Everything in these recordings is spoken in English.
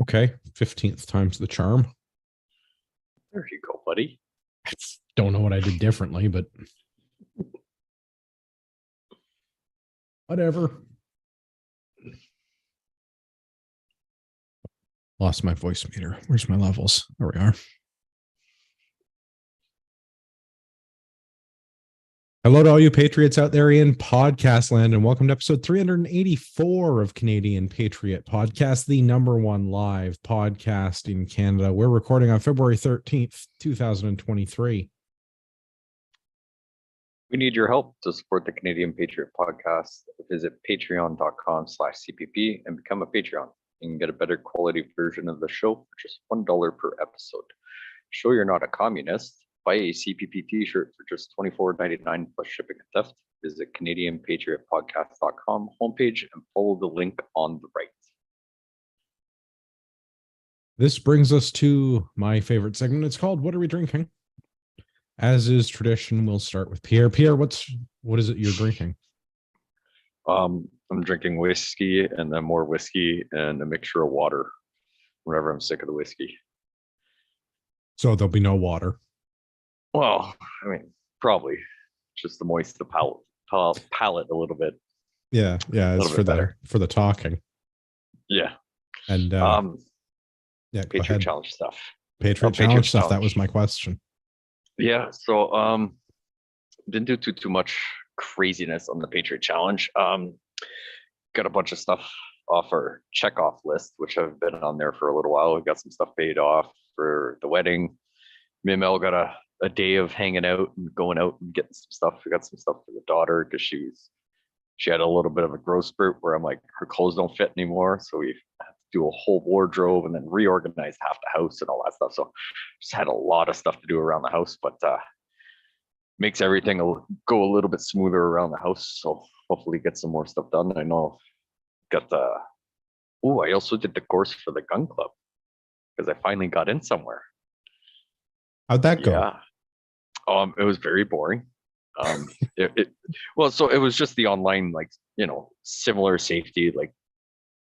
Okay, 15th time's the charm. There you go, buddy. Don't know what I did differently, but whatever. Lost my voice meter. Where's my levels? There we are. Hello to all you patriots out there in podcast land, and welcome to episode 384 of Canadian Patriot Podcast, the #1 live podcast in Canada. We're recording on February 13th, 2023. We need your help to support the Canadian Patriot Podcast. Visit patreon.com/CPP and become a Patreon. You can get a better quality version of the show for just $1 per episode. Show you're not a communist. Buy a CPP t-shirt for just $24.99 plus shipping and theft. Visit CanadianPatriotPodcast.com homepage and follow the link on the right. This brings us to my favorite segment. It's called What Are We Drinking? As is tradition, we'll start with Pierre. Pierre, what is it you're drinking? I'm drinking whiskey and then more whiskey and a mixture of water whenever I'm sick of the whiskey. So there'll be no water. Well, I mean, probably just to moist the palate a little bit. Yeah, it's for the talking. Yeah. And yeah, Patriot Challenge stuff. Patriot Challenge stuff. That was my question. Yeah, so didn't do too much craziness on the Patriot Challenge. Got a bunch of stuff off our checkoff list, which have been on there for a little while. We got some stuff paid off for the wedding. Me and Mel got a day of hanging out and going out and getting some stuff. We got some stuff for the daughter because she had a little bit of a growth spurt where I'm like, her clothes don't fit anymore. So we had to do a whole wardrobe and then reorganize half the house and all that stuff. So just had a lot of stuff to do around the house, but makes everything go a little bit smoother around the house. So hopefully get some more stuff done. I know got I also did the course for the gun club because I finally got in somewhere. How'd that go? Yeah. It was very boring. So it was just the online, like, similar safety, like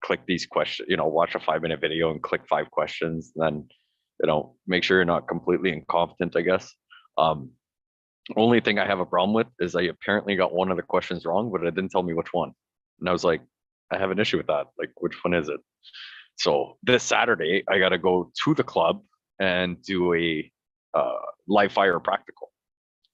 click these questions, watch a 5-minute video and click 5 questions, and then, make sure you're not completely incompetent, I guess. Only thing I have a problem with is I apparently got one of the questions wrong, but it didn't tell me which one. And I was like, I have an issue with that. Like, which one is it? So this Saturday, I got to go to the club and do a live fire practical.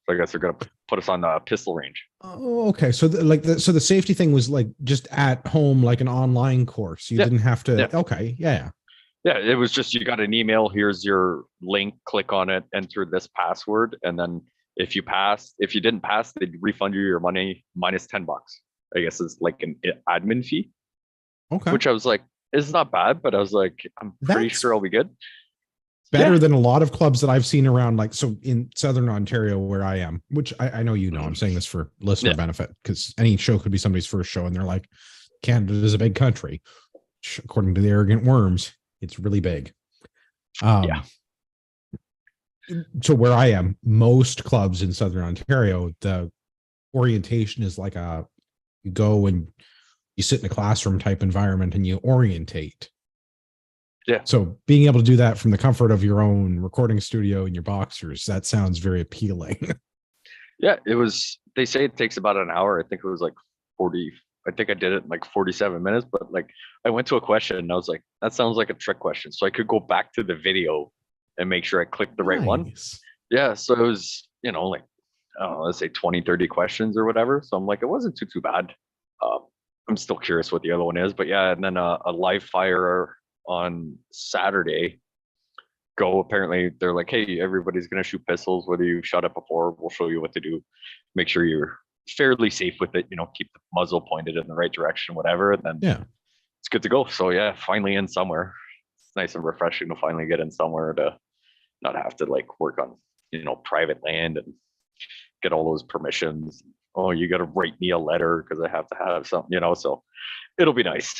So I guess they're going to put us on the pistol range. Oh, okay. So the safety thing was like just at home, like an online course. You didn't have to. Yeah. Okay. Yeah. Yeah. It was just, you got an email. Here's your link. Click on it. Enter this password. And then if you didn't pass, they'd refund you your money minus $10. I guess it's like an admin fee. Okay. Which I was like, it's not bad, but I was like, I'm pretty sure I'll be good. Better than a lot of clubs that I've seen around, like, so in Southern Ontario where I am, which I know, I'm saying this for listener benefit, because any show could be somebody's first show and they're like, Canada is a big country. According to the arrogant worms, it's really big. So where I am, most clubs in Southern Ontario, the orientation is like you go and you sit in a classroom type environment and you orientate. Yeah. So being able to do that from the comfort of your own recording studio and your boxers, that sounds very appealing. Yeah, they say it takes about an hour. I think it was like 40. I think I did it in like 47 minutes, but like I went to a question and I was like, that sounds like a trick question. So I could go back to the video and make sure I clicked the right one. Yeah. So it was, like, I don't know, let's say 20, 30 questions or whatever. So I'm like, it wasn't too bad. I'm still curious what the other one is, but yeah. And then a live fire on Saturday apparently they're like, hey, everybody's going to shoot pistols, whether you've shot it before, we'll show you what to do, make sure you're fairly safe with it, keep the muzzle pointed in the right direction, whatever, and then it's good to go. So yeah, finally in somewhere. It's nice and refreshing to finally get in somewhere to not have to like work on private land and get all those permissions. Oh, you got to write me a letter because I have to have something, so it'll be nice.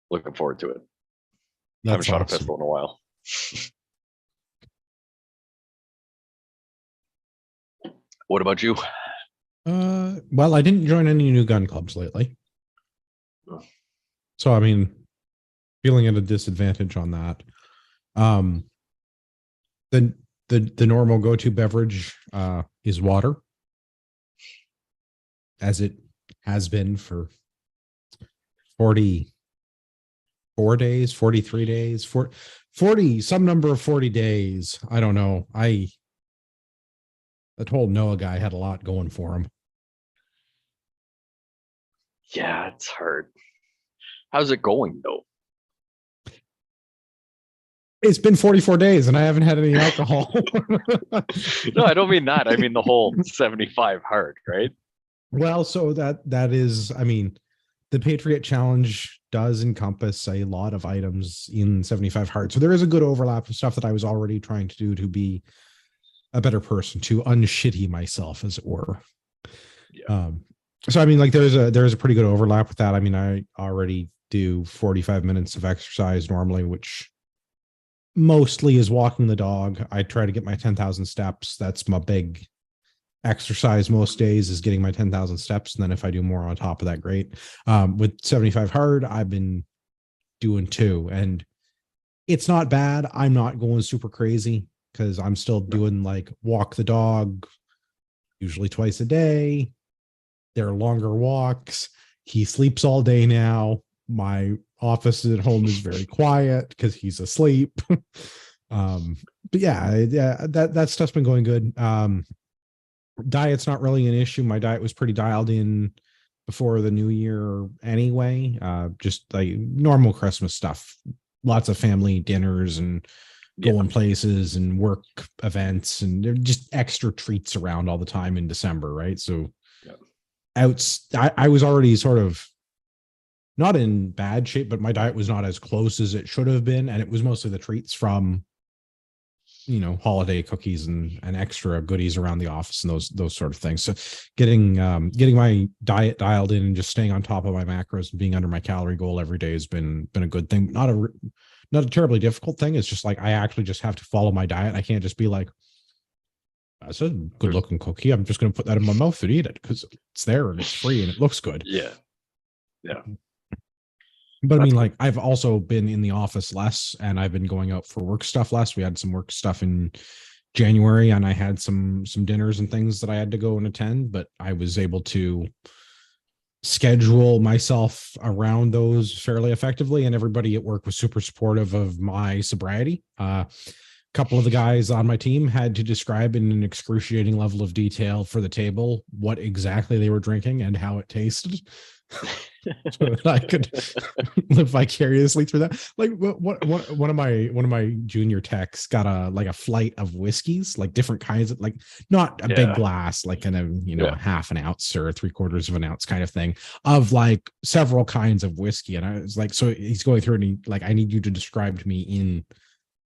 Looking forward to it. Haven't shot a pistol in a while. What about you? Well, I didn't join any new gun clubs lately. So, I mean, feeling at a disadvantage on that. The normal go-to beverage is water, as it has been for 44 days, 43 days, 40, some number of 40 days. I don't know. That whole Noah guy had a lot going for him. Yeah, it's hard. How's it going though? It's been 44 days and I haven't had any alcohol. No, I don't mean that. I mean the whole 75 hard, right? Well, so that is, I mean, the Patriot Challenge does encompass a lot of items in 75 hard. So there is a good overlap of stuff that I was already trying to do to be a better person, to unshitty myself, as it were. Yeah. So I mean, like there's a pretty good overlap with that. I mean, I already do 45 minutes of exercise normally, which mostly is walking the dog. I try to get my 10,000 steps. That's my big exercise most days, is getting my 10,000 steps. And then if I do more on top of that, great. With 75 hard, I've been doing 2, and it's not bad. I'm not going super crazy because I'm still doing like walk the dog, usually twice a day. They're longer walks. He sleeps all day now. My office at home is very quiet because he's asleep. But yeah, that stuff's been going good. Diet's not really an issue. My diet was pretty dialed in before the new year anyway. Just like normal Christmas stuff, lots of family dinners and going places and work events, and just extra treats around all the time in December, right? So I was already sort of not in bad shape, but my diet was not as close as it should have been, and it was mostly the treats from, you know, holiday cookies and extra goodies around the office and those sort of things. So getting my diet dialed in and just staying on top of my macros and being under my calorie goal every day has been a good thing. Not a terribly difficult thing. It's just like I actually just have to follow my diet. I can't just be like, that's a good looking cookie, I'm just going to put that in my mouth and eat it because it's there and it's free and it looks good. Yeah. But I mean, like, I've also been in the office less, and I've been going out for work stuff less. We had some work stuff in January, and I had some dinners and things that I had to go and attend, but I was able to schedule myself around those fairly effectively, and everybody at work was super supportive of my sobriety. A couple of the guys on my team had to describe in an excruciating level of detail for the table what exactly they were drinking and how it tasted. So that I could live vicariously through that. Like one of my junior techs got a flight of whiskeys, like different kinds of, like not a big glass, like kind of, you know, half an ounce or 3/4 of an ounce kind of thing, of like several kinds of whiskey. And I was like, so he's going through and he like, I need you to describe to me in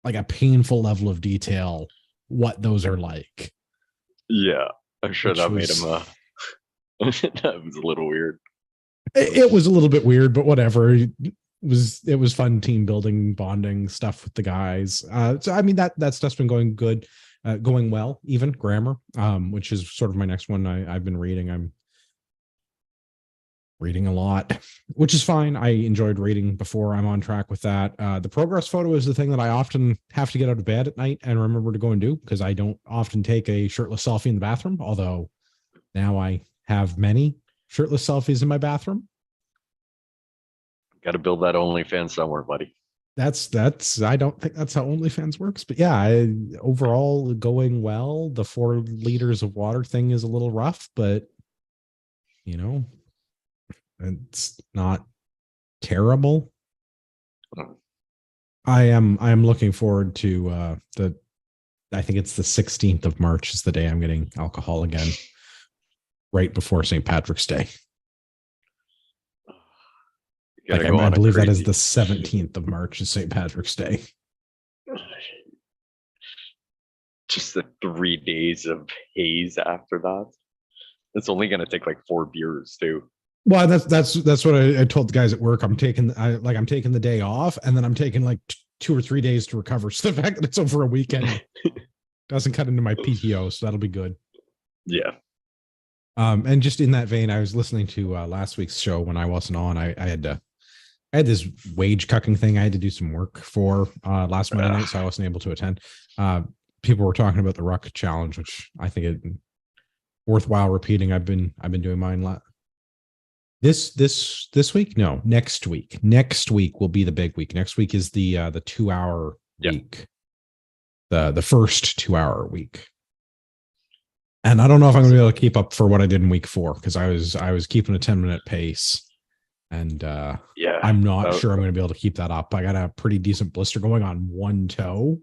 like a painful level of detail what those are like. Yeah, I'm sure that made him that was a little weird. It was a little bit weird, but whatever. It was fun team building, bonding stuff with the guys. So I mean that stuff's been going good, going well. Even grammar, which is sort of my next one. I've been reading. I'm reading a lot, which is fine. I enjoyed reading before. I'm on track with that. The progress photo is the thing that I often have to get out of bed at night and remember to go and do, because I don't often take a shirtless selfie in the bathroom. Although now I have many shirtless selfies in my bathroom. Got to build that OnlyFans somewhere, buddy. That's I don't think that's how OnlyFans works, but yeah, overall going well. The 4 liters of water thing is a little rough, but you know, it's not terrible. I am looking forward to I think it's the 16th of March is the day I'm getting alcohol again, right before St. Patrick's Day. Like, I believe that is the 17th of March is St. Patrick's Day. Just the 3 days of haze after that. It's only going to take like 4 beers too. Well, that's what I told the guys at work. I'm taking the day off, and then I'm taking like 2 or 3 days to recover. So the fact that it's over a weekend doesn't cut into my PTO, so that'll be good. Yeah. And just in that vein, I was listening to last week's show when I wasn't on. I had to I had this wage cucking thing I had to do some work for last Monday night, so I wasn't able to attend. People were talking about the Ruck Challenge, which I think it worthwhile repeating. I've been doing mine this week. No, next week. Next week will be the big week. Next week is the 2-hour week, the first 2-hour week. And I don't know if I'm going to be able to keep up for what I did in week 4 because I was keeping a 10-minute pace, and I'm not sure I'm going to be able to keep that up. I got a pretty decent blister going on one toe.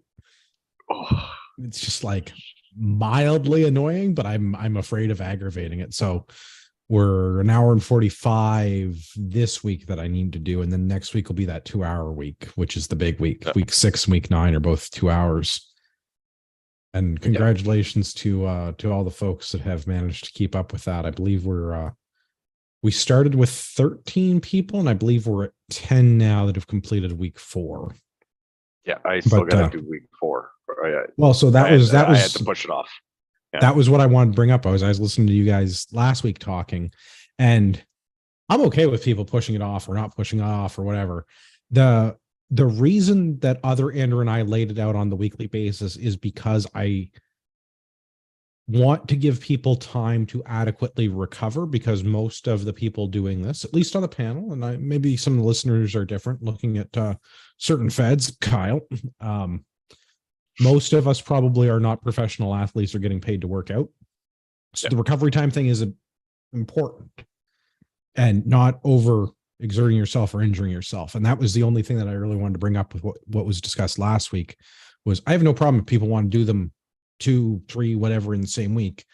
Oh. It's just like mildly annoying, but I'm afraid of aggravating it. So we're an hour and 45 this week that I need to do, and then next week will be that 2-hour week, which is the big week. Week 6 and week 9 are both 2 hours. And congratulations to all the folks that have managed to keep up with that. I believe we started with 13 people, and I believe we're at 10 now that have completed week 4. Yeah, I still got to do week 4. Well, so that was I had to push it off. Yeah. That was what I wanted to bring up. I was listening to you guys last week talking, and I'm okay with people pushing it off or not pushing it off or whatever. The reason that other Andrew and I laid it out on the weekly basis is because I want to give people time to adequately recover, because most of the people doing this, at least on the panel, and maybe some of the listeners are different looking at certain feds, Kyle, most of us probably are not professional athletes or getting paid to work out. So the recovery time thing is important, and not over exerting yourself or injuring yourself. And that was the only thing that I really wanted to bring up with what was discussed last week. Was I have no problem if people want to do them 2, 3, whatever in the same week,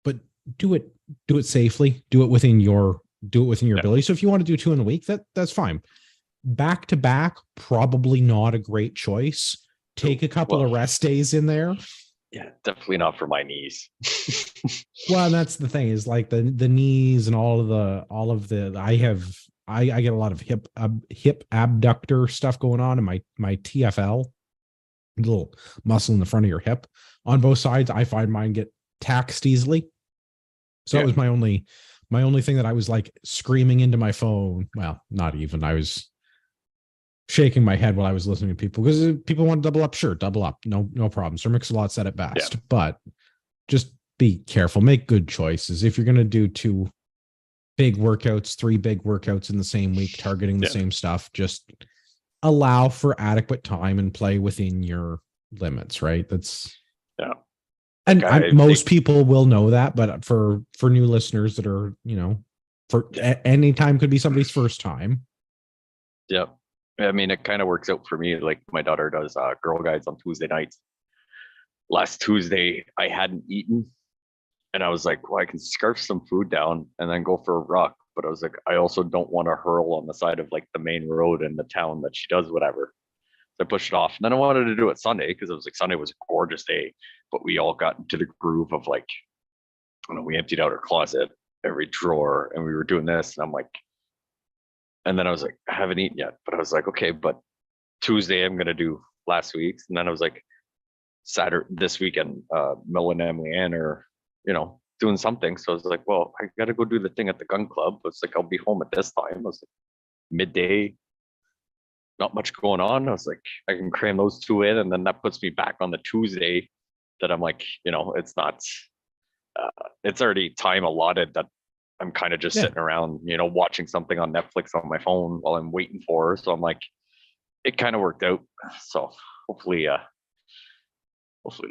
but do it safely, do it within your ability. So if you want to do 2 in a week, that's fine. Back to back, probably not a great choice. Take a couple of rest days in there. Yeah, definitely not for my knees. Well, and that's the thing, is like the knees and all of the I get a lot of hip abductor stuff going on in my TFL, little muscle in the front of your hip on both sides. I find mine get taxed easily. So that was my only thing that I was like screaming into my phone. Well, not even. I was shaking my head while I was listening to people, because people want to double up. Sure, double up. No problem. Sir Mix-a-Lot said it best, but just be careful. Make good choices. If you're going to do 2 big workouts, 3 big workouts in the same week, targeting the same stuff, just allow for adequate time and play within your limits, right? That's and most people will know that, but for new listeners that are, for any time could be somebody's first time. Yeah. I mean, it kind of works out for me. Like my daughter does Girl Guides on Tuesday nights. Last Tuesday, I hadn't eaten, and I was like, well, I can scarf some food down and then go for a ruck. But I was like, I also don't want to hurl on the side of like the main road in the town that she does whatever. So I pushed it off. And then I wanted to do it Sunday, because it was like Sunday was a gorgeous day, but we all got into the groove of like, we emptied out our closet, every drawer, and we were doing this. And I'm like, and then I was like, I haven't eaten yet, but I was like, okay, but Tuesday I'm going to do last week's. And then I was like, Saturday, this weekend, Mel and Emily Ann are, doing something. So I was like, well, I got to go do the thing at the gun club. It's like, I'll be home at this time. I was like, midday, not much going on. I was like, I can cram those 2 in. And then that puts me back on the Tuesday that I'm like, it's not, it's already time allotted that I'm kind of just sitting around, watching something on Netflix on my phone while I'm waiting for her. So I'm like, it kind of worked out. So hopefully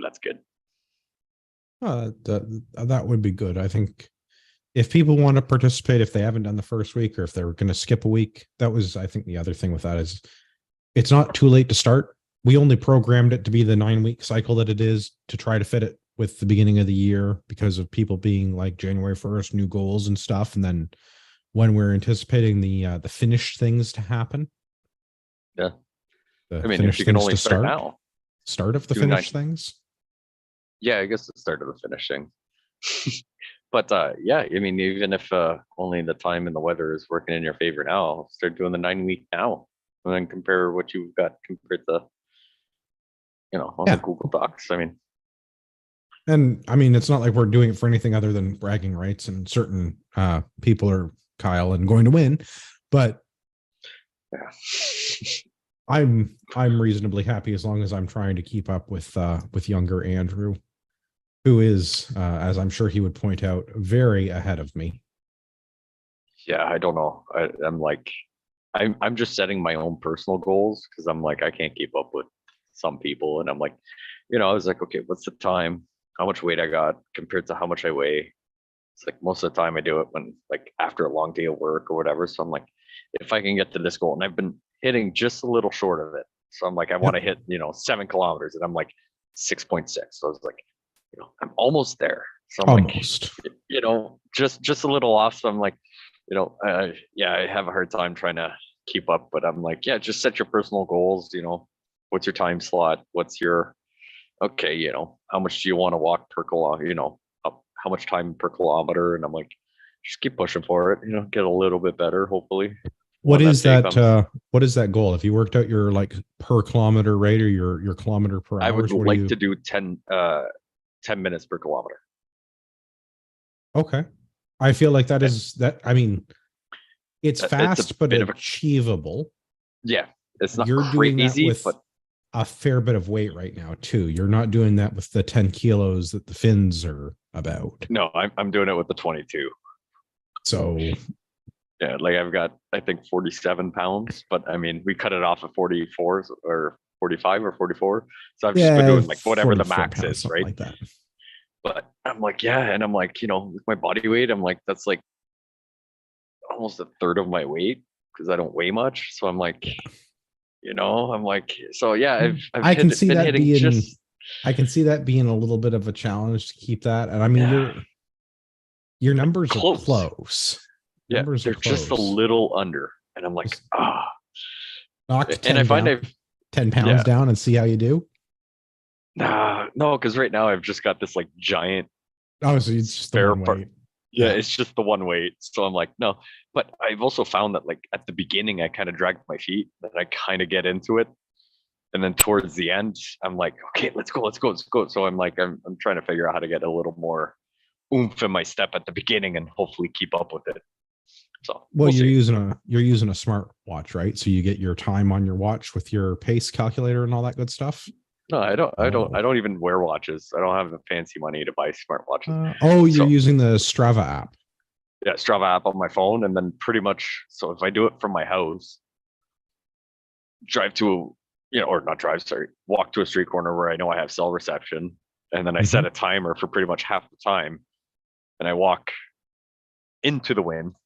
that's good. That would be good. I think if people want to participate, if they haven't done the first week, or if they're going to skip a week, that was, I think the other thing with that is it's not too late to start. We only programmed it to be the 9-week cycle that it is, to try to fit it with the beginning of the year, because of people being like January 1st, new goals and stuff. And then when we're anticipating the finished things to happen. Yeah. I mean, if you can only start now. Start of the finished things. Yeah, I guess the start of the finishing. But I mean, even if only the time and the weather is working in your favor now, start doing the 9-week now, and then compare what you've got compared to, on the Google Docs. I mean, and I mean, it's not like we're doing it for anything other than bragging rights, and certain people are Kyle and going to win, but Yeah. I'm reasonably happy as long as I'm trying to keep up with younger Andrew, who is, as I'm sure he would point out, very ahead of me. Yeah, I don't know. I'm like, I'm just setting my own personal goals because I'm like, I can't keep up with some people. And I'm like, I was like, okay, what's the time? How much weight I got compared to how much I weigh? It's like most of the time I do it when like after a long day of work or whatever. So I'm like, if I can get to this goal, and I've been hitting just a little short of it. So I'm like, I want Yep, to hit, 7 kilometers, and I'm like 6.6. So I was like, I'm almost there. So I'm like, almost. just a little off. So I'm like, yeah, I have a hard time trying to keep up, but I'm like, yeah, just set your personal goals. What's your time slot? What's your okay? How much do you want to walk per kilometer? How much time per kilometer? And I'm like, just keep pushing for it. Get a little bit better, hopefully, What when that is day that? comes. What is that goal? Have you worked out your like per kilometer rate or your kilometer per I would hours? What do like you? to do 10 minutes per kilometer. Okay, I feel like that Eh, is that. I mean, it's It's a fast but bit of a achievable. yeah. It's not You're doing that crazy, with but a fair bit of weight right now too. You're not doing that with the 10 kilos that the fins are about. no, I'm doing it with the 22. So Yeah, like I've got I think 47 pounds, but I mean we cut it off at 44 or 45 or 44. So I've just been yeah, doing like whatever the 44 max pounds, is, something right? like that. But I'm like, yeah, and I'm like, with my body weight, I'm like, that's like almost a third of my weight because I don't weigh much. So I'm like, Yeah. I'm like, so yeah, I've I can hit see been that hitting being just I can see that being a little bit of a challenge to keep that. And I mean yeah, your numbers are close. close. Yeah, Numbers are they're just a close. little under. And I'm like, Just knock and I 10 find down, I've 10 pounds yeah, down and see how you do. no, because right now I've just got this like giant Oh, so it's just the spare one part. weight. Yeah, Yeah. it's just the one weight. So I'm like, no. But I've also found that like at the beginning I kind of dragged my feet, then I kind of get into it. And then towards the end, I'm like, okay, let's go, let's go, let's go. So I'm like, I'm trying to figure out how to get a little more oomph in my step at the beginning and hopefully keep up with it. So Well, we'll see. you're using a smart watch, right? So you get your time on your watch with your pace calculator and all that good stuff. No, I Oh. don't even wear watches. I don't have the fancy money to buy smart watches. Oh, you're So using the Strava app. yeah, Strava app on my phone, and then pretty much. So if I do it from my house, drive to or not drive, sorry, walk to a street corner where I know I have cell reception, and then I set a Mhm. timer for pretty much half the time, and I walk into the wind,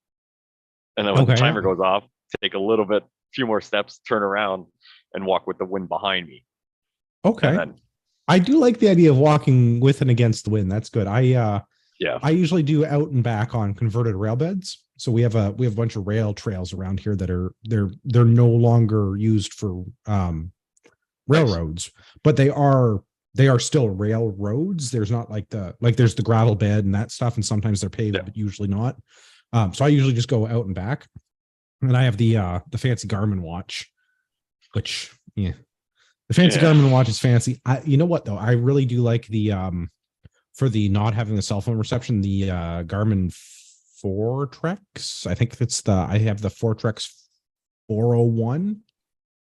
and then when the Okay, yeah. timer goes off, take a little bit, few more steps, turn around, and walk with the wind behind me, and Okay. then I do like the idea of walking with and against the wind. That's good. yeah, I usually do out and back on converted rail beds. So we have a bunch of rail trails around here that are they're no longer used for nice, railroads, but they are still railroads. There's not like there's the gravel bed and that stuff, and sometimes they're yeah, paved, but usually not. So I usually just go out and back, and I have the fancy Garmin watch, which yeah, the fancy yeah, Garmin watch is fancy. You know what though? I really do like the for the not having the cell phone reception, the Garmin Fortrex. I think it's I have the Fortrex 401.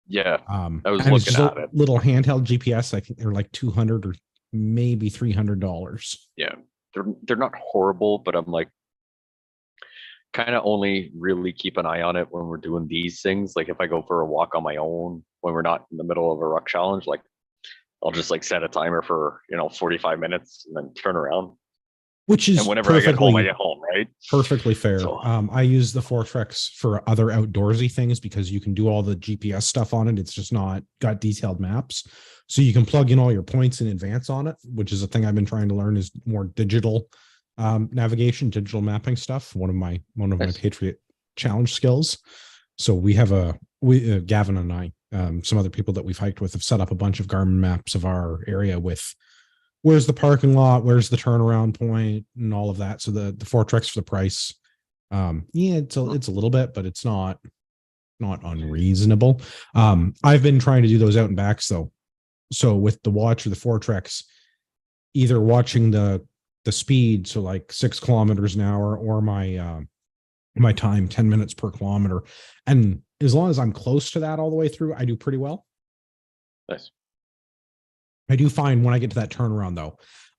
yeah. I was And it's looking just a at it. little handheld GPS. I think they're like 200 or maybe $300. Yeah, they're not horrible, but I'm like kind of only really keep an eye on it when we're doing these things. Like if I go for a walk on my own when we're not in the middle of a ruck challenge, like I'll just like set a timer for 45 minutes and then turn around. Which And is whenever I perfectly get home, right? perfectly fair. So I use the Fortrex for other outdoorsy things because you can do all the GPS stuff on it. It's just not got detailed maps. So you can plug in all your points in advance on it, which is a thing I've been trying to learn is more digital navigation, digital mapping stuff. One of my nice. Patriot challenge skills. So we Gavin and I, some other people that we've hiked with have set up a bunch of Garmin maps of our area with where's the parking lot, where's the turnaround point, and all of that. So the Fortrex for the price, yeah, it's a little bit, but it's not unreasonable. I've been trying to do those out and backs though. So with the watch or the Fortrex, either watching the speed, so like 6 kilometers an hour, or my time 10 minutes per kilometer, and as long as I'm close to that all the way through, I do pretty well. Nice. I do find when I get to that turnaround, though,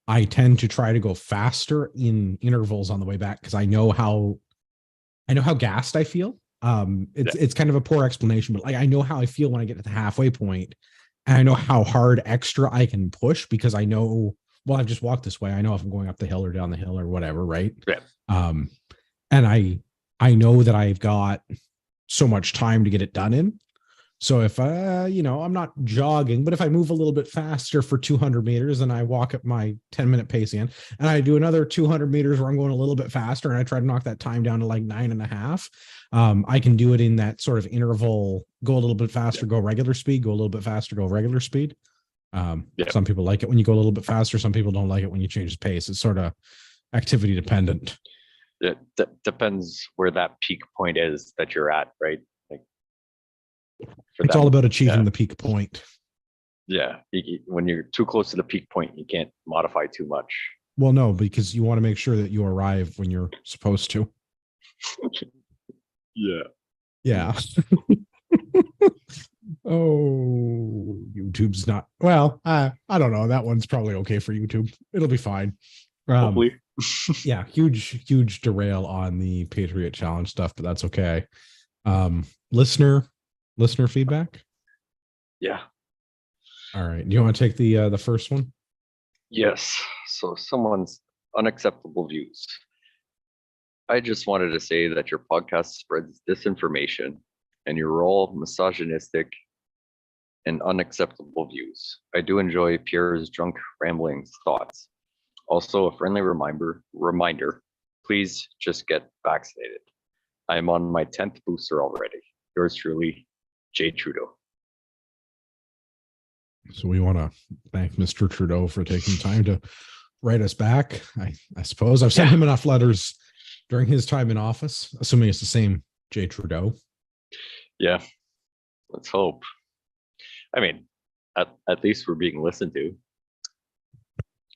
I tend to try to go faster in intervals on the way back because I know how gassed I feel. It's kind of a poor explanation, but like I know how I feel when I get to the halfway point, and I know how hard extra I can push because I know, well, I've just walked this way. I know if I'm going up the hill or down the hill or whatever, right? Yeah. And I know that I've got so much time to get it done in. So if I'm not jogging, but if I move a little bit faster for 200 meters and I walk at my 10-minute pace again, and I do another 200 meters where I'm going a little bit faster and I try to knock that time down to like 9.5, I can do it in that sort of interval, go a little bit faster, go regular speed, go a little bit faster, go regular speed. Some people like it when you go a little bit faster. Some people don't like it when you change the pace. It's sort of activity dependent. It depends where that peak point is that you're at, right? It's all about achieving the peak point. Yeah. When you're too close to the peak point, you can't modify too much. Well, no, because you want to make sure that you arrive when you're supposed to. Yeah. Yeah. Oh, YouTube's not, well, I don't know. That one's probably okay for YouTube. It'll be fine. Hopefully. Yeah, huge derail on the Patriot Challenge stuff, but that's okay. Listener feedback. Yeah. All right. Do you want to take the first one? Yes. So someone's unacceptable views. I just wanted to say that your podcast spreads disinformation and you're all misogynistic and unacceptable views. I do enjoy Pierre's drunk rambling thoughts. Also, a friendly reminder, please just get vaccinated. I am on my 10th booster already. Yours truly, Jay Trudeau. So we want to thank Mr. Trudeau for taking time to write us back. I suppose I've sent him enough letters during his time in office, assuming it's the same Jay Trudeau. Yeah, let's hope. I mean, at least we're being listened to.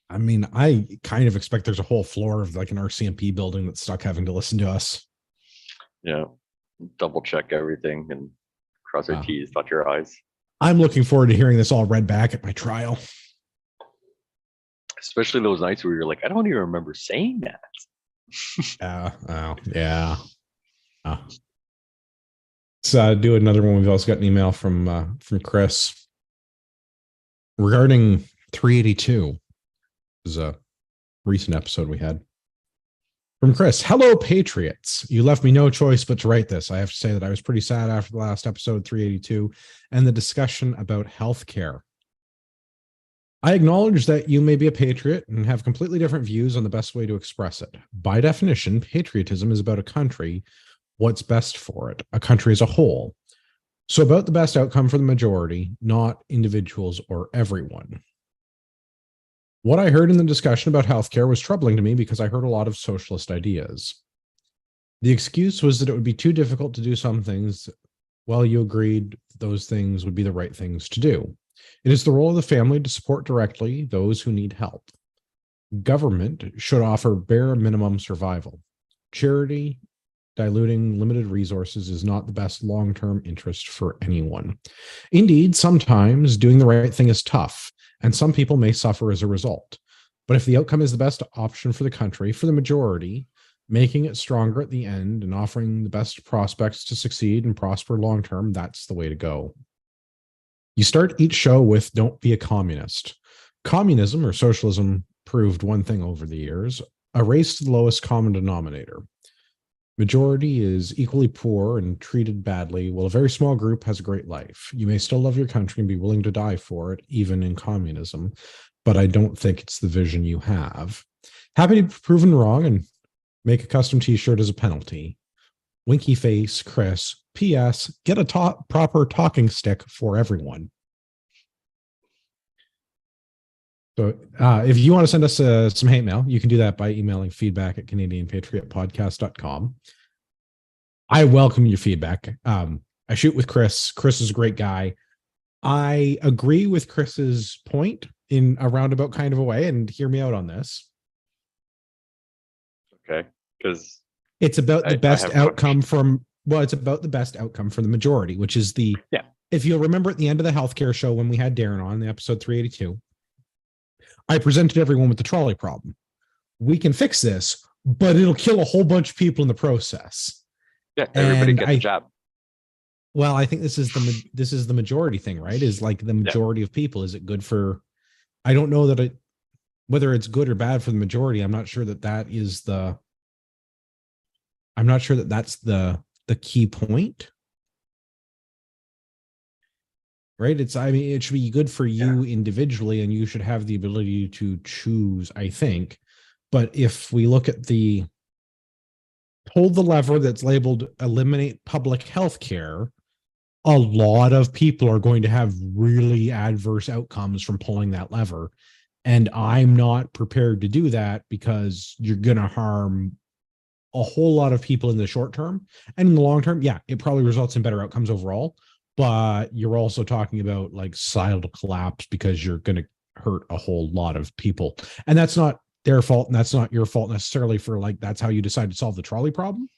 I mean, I kind of expect there's a whole floor of like an RCMP building that's stuck having to listen to us. Yeah, double check everything and cross our T's, dot your I's. I'm looking forward to hearing this all read back at my trial. Especially those nights where you're like, I don't even remember saying that. Yeah. Let's do another one. We've also got an email from Chris regarding 382. This is a recent episode we had from Chris. Hello, Patriots. You left me no choice but to write this. I have to say that I was pretty sad after the last episode 382 and the discussion about healthcare. I acknowledge that you may be a patriot and have completely different views on the best way to express it. By definition, patriotism is about a country, what's best for it, a country as a whole. So about the best outcome for the majority, not individuals or everyone. What I heard in the discussion about healthcare was troubling to me because I heard a lot of socialist ideas. The excuse was that it would be too difficult to do some things. Well, you agreed those things would be the right things to do. It is the role of the family to support directly those who need help. Government should offer bare minimum survival. Charity, diluting limited resources is not the best long-term interest for anyone. Indeed, sometimes doing the right thing is tough, and some people may suffer as a result. But if the outcome is the best option for the country, for the majority, making it stronger at the end and offering the best prospects to succeed and prosper long-term, that's the way to go. You start each show with "Don't be a communist." Communism or socialism proved one thing over the years: a race to the lowest common denominator. Majority is equally poor and treated badly, while a very small group has a great life. You may still love your country and be willing to die for it, even in communism, but I don't think it's the vision you have. Happy to be proven wrong and make a custom t-shirt as a penalty. Winky face, Chris. P.S. Get a proper talking stick for everyone. So if you want to send us some hate mail, you can do that by emailing feedback@canadianpatriotpodcast.com. I welcome your feedback. I shoot with Chris. Chris is a great guy. I agree with Chris's point in a roundabout kind of a way, and hear me out on this. Okay, because it's about the best outcome from Well, it's about the best outcome for the majority, which is the, Yeah. if you'll remember at the end of the healthcare show when we had Darren on the episode 382, I presented everyone with the trolley problem. We can fix this, but it'll kill a whole bunch of people in the process. Yeah, everybody And get the jab. Well, I think this is the majority thing, right? Is like the majority of people. Is it good for? I don't know that whether it's good or bad for the majority. I'm not sure that is the. I'm not sure that that's the key point, right? I mean, it should be good for you individually, and you should have the ability to choose, I think. But if we look at pull the lever that's labeled eliminate public health care, a lot of people are going to have really adverse outcomes from pulling that lever. And I'm not prepared to do that because you're going to harm a whole lot of people in the short term. And in the long term, yeah, it probably results in better outcomes overall. But you're also talking about like societal collapse because you're going to hurt a whole lot of people. And that's not their fault. And that's not your fault necessarily for like, that's how you decide to solve the trolley problem.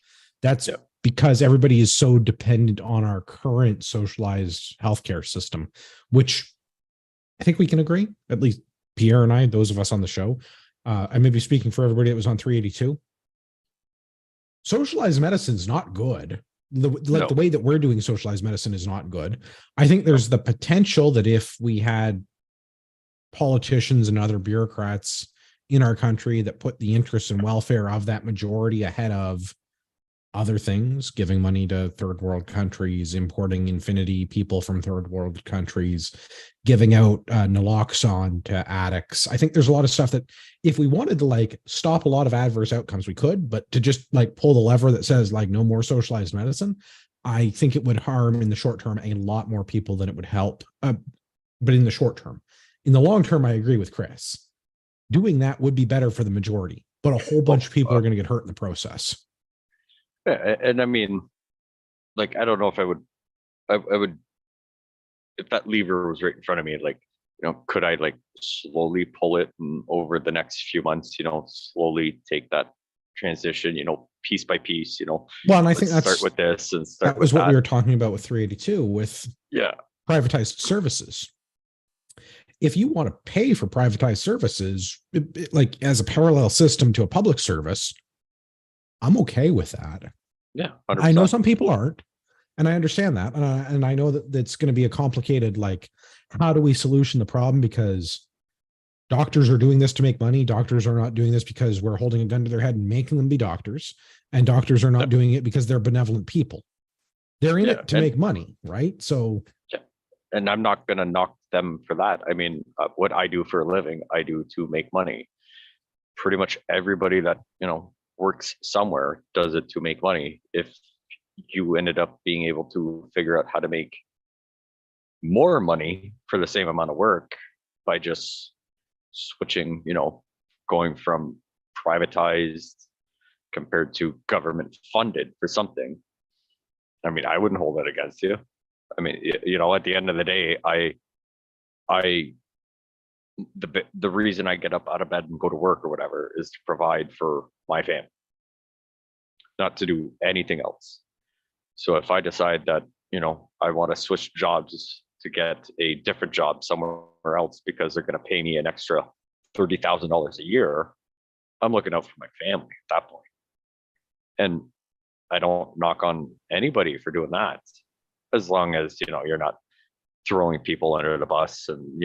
That's because everybody is so dependent on our current socialized healthcare system, which I think we can agree, at least Pierre and I, those of us on the show, I may be speaking for everybody that was on 382. Socialized medicine is not good. The way that we're doing socialized medicine is not good. I think there's the potential that if we had politicians and other bureaucrats in our country that put the interests and welfare of that majority ahead of other things, giving money to third world countries, importing infinity people from third world countries, giving out naloxone to addicts. I think there's a lot of stuff that if we wanted to like stop a lot of adverse outcomes, we could, but to just like pull the lever that says like no more socialized medicine, I think it would harm in the short term a lot more people than it would help. But in the short term, in the long term, I agree with Chris. Doing that would be better for the majority, but a whole bunch of people are going to get hurt in the process. Yeah, and I mean, like, I don't know if I would, if that lever was right in front of me, like, could I like slowly pull it and over the next few months, slowly take that transition, piece by piece, well, and I think start with this and start that was with what we were talking about with 382 with privatized services. If you want to pay for privatized services, like as a parallel system to a public service, I'm okay with that. Yeah, 100%. I know some people aren't, and I understand that, and I know that it's going to be a complicated, like, how do we solution the problem? Because doctors are doing this to make money. Doctors are not doing this because we're holding a gun to their head and making them be doctors, and doctors are not doing it because they're benevolent people. They're in it to make money, right? So, and I'm not going to knock them for that. I mean, what I do for a living, I do to make money. Pretty much everybody that works somewhere does it to make money. If you ended up being able to figure out how to make more money for the same amount of work by just switching, going from privatized compared to government funded for something, I mean, I wouldn't hold that against you. I mean, at the end of the day, the reason I get up out of bed and go to work or whatever is to provide for my family, not to do anything else. So if I decide that, I want to switch jobs to get a different job somewhere else because they're going to pay me an extra $30,000 a year, I'm looking out for my family at that point. And I don't knock on anybody for doing that, as long as, you're not throwing people under the bus and,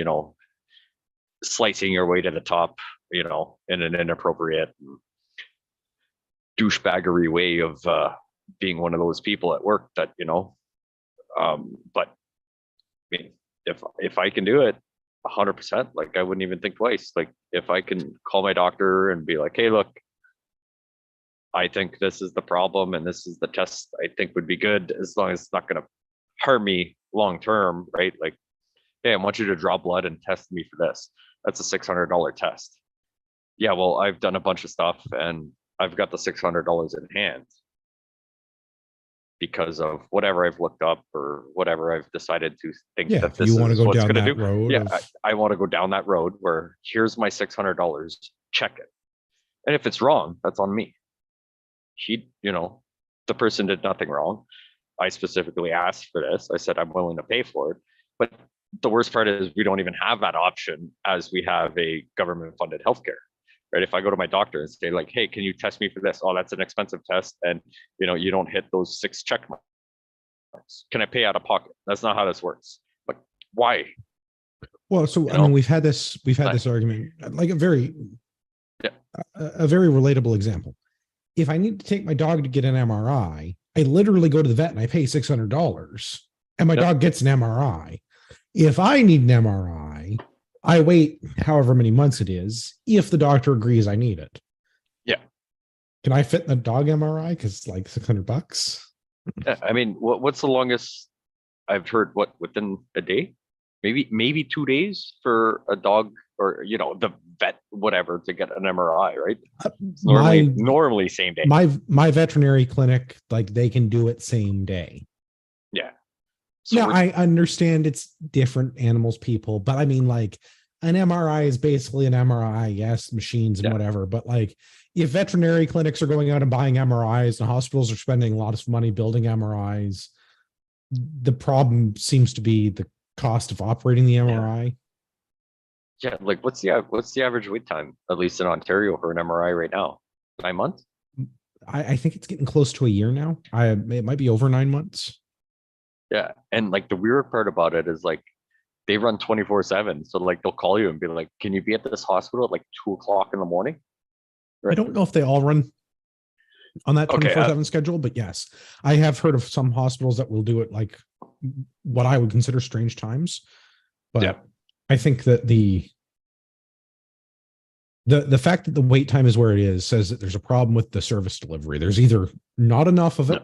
slicing your way to the top, in an inappropriate douchebaggery way of being one of those people at work that, but I mean, if I can do it 100%, like I wouldn't even think twice. Like if I can call my doctor and be like, hey, look, I think this is the problem and this is the test I think would be good, as long as it's not going to harm me long term, right? Like, hey, I want you to draw blood and test me for this. That's a $600 test. Yeah, well, I've done a bunch of stuff and I've got the $600 in hand because of whatever I've looked up or whatever I've decided to think that this is what's going to do. Road yeah, I want to go down that road where here's my $600, check it. And if it's wrong, that's on me. He, the person did nothing wrong. I specifically asked for this. I said I'm willing to pay for it. But the worst part is we don't even have that option as we have a government funded healthcare. Right. If I go to my doctor and say, like, hey, can you test me for this? Oh, that's an expensive test. And you don't hit those 6 check marks. Can I pay out of pocket? That's not how this works. Like, why? Well, so I mean, we've had this argument, like a very relatable example. If I need to take my dog to get an MRI, I literally go to the vet and I pay $600 and my dog gets an MRI. If I need an MRI, I wait however many months it is, if the doctor agrees I need it. Yeah. Can I fit in the dog MRI? Because it's like $600. Yeah, I mean, what's the longest I've heard? What, within a day? Maybe 2 days for a dog, or the vet, whatever, to get an MRI, right? Normally same day. My veterinary clinic, like, they can do it same day. Yeah. So now I understand it's different animals, people, but I mean, like, an MRI is basically an MRI, yes, machines and whatever. But like, if veterinary clinics are going out and buying MRIs and hospitals are spending a lot of money building MRIs, the problem seems to be the cost of operating the MRI. Yeah, like what's the average wait time, at least in Ontario, for an MRI right now? 9 months? I think it's getting close to a year now. It might be over 9 months. Yeah, and like the weird part about it is, like, they run 24/7. So like they'll call you and be like, "Can you be at this hospital at like 2 o'clock in the morning?" Right? I don't know if they all run on that 24/7 schedule, but yes, I have heard of some hospitals that will do it like what I would consider strange times. But I think that the fact that the wait time is where it is says that there's a problem with the service delivery. There's either not enough of it,